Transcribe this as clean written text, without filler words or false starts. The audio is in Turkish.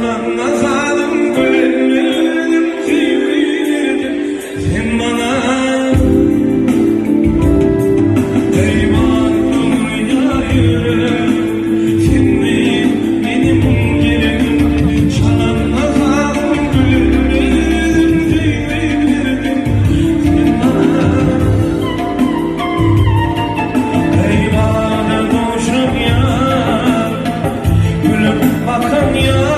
çalan nazarım güllerim sevgilim sen bana eyvah dünya yüreğim sen değil benim yerim çalan nazarım güllerim sevgilim sen bana eyvah boşum ya gülüp bakan ya